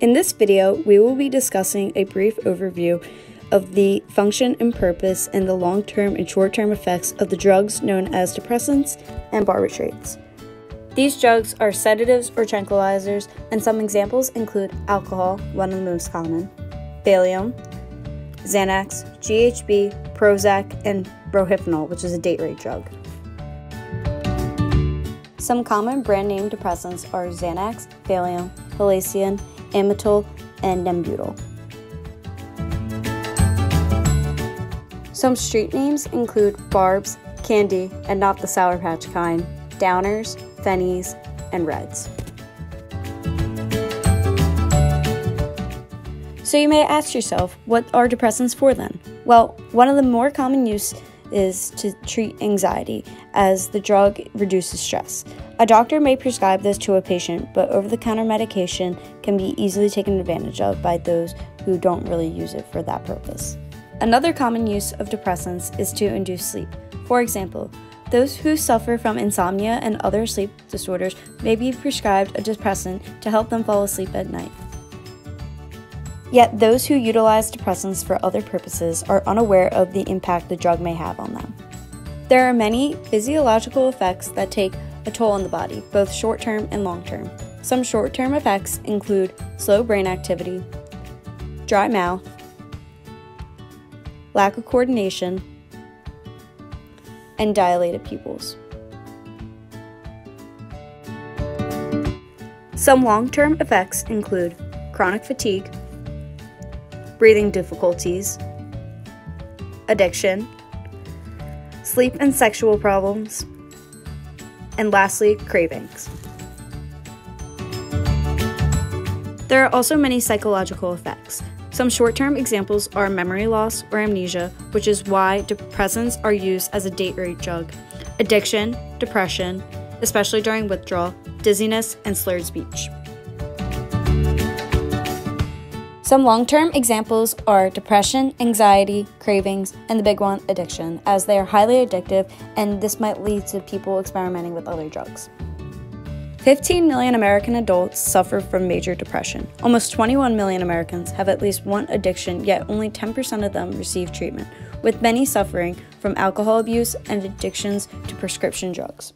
In this video, we will be discussing a brief overview of the function and purpose and the long-term and short-term effects of the drugs known as depressants and barbiturates. These drugs are sedatives or tranquilizers, and some examples include alcohol, one of the most common, Valium, Xanax, GHB, Prozac, and Rohypnol, which is a date rape drug. Some common brand name depressants are Xanax, Valium, Halcion, Amytal, and Nembutal. Some street names include Barbs, Candy, and not the Sour Patch kind, Downers, Fennies, and Reds. So you may ask yourself, what are depressants for then? Well, one of the more common use is to treat anxiety, as the drug reduces stress. A doctor may prescribe this to a patient, but over-the-counter medication can be easily taken advantage of by those who don't really use it for that purpose. Another common use of depressants is to induce sleep. For example, those who suffer from insomnia and other sleep disorders may be prescribed a depressant to help them fall asleep at night. Yet those who utilize depressants for other purposes are unaware of the impact the drug may have on them. There are many physiological effects that take a toll on the body, both short-term and long-term. Some short-term effects include slow brain activity, dry mouth, lack of coordination, and dilated pupils. Some long-term effects include chronic fatigue, breathing difficulties, addiction, sleep and sexual problems, and lastly, cravings. There are also many psychological effects. Some short-term examples are memory loss or amnesia, which is why depressants are used as a date rape drug, addiction, depression, especially during withdrawal, dizziness, and slurred speech. Some long-term examples are depression, anxiety, cravings, and the big one, addiction, as they are highly addictive, and this might lead to people experimenting with other drugs. 15 million American adults suffer from major depression. Almost 21 million Americans have at least one addiction, yet only 10% of them receive treatment, with many suffering from alcohol abuse and addictions to prescription drugs.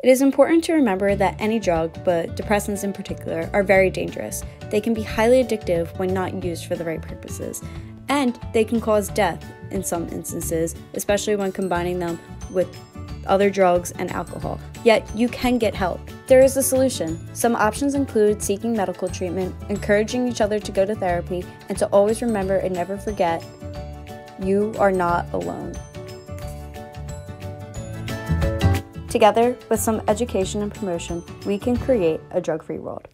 It is important to remember that any drug, but depressants in particular, are very dangerous. They can be highly addictive when not used for the right purposes, and they can cause death in some instances, especially when combining them with other drugs and alcohol. Yet you can get help. There is a solution. Some options include seeking medical treatment, encouraging each other to go to therapy, and to always remember and never forget, you are not alone. Together, with some education and promotion, we can create a drug-free world.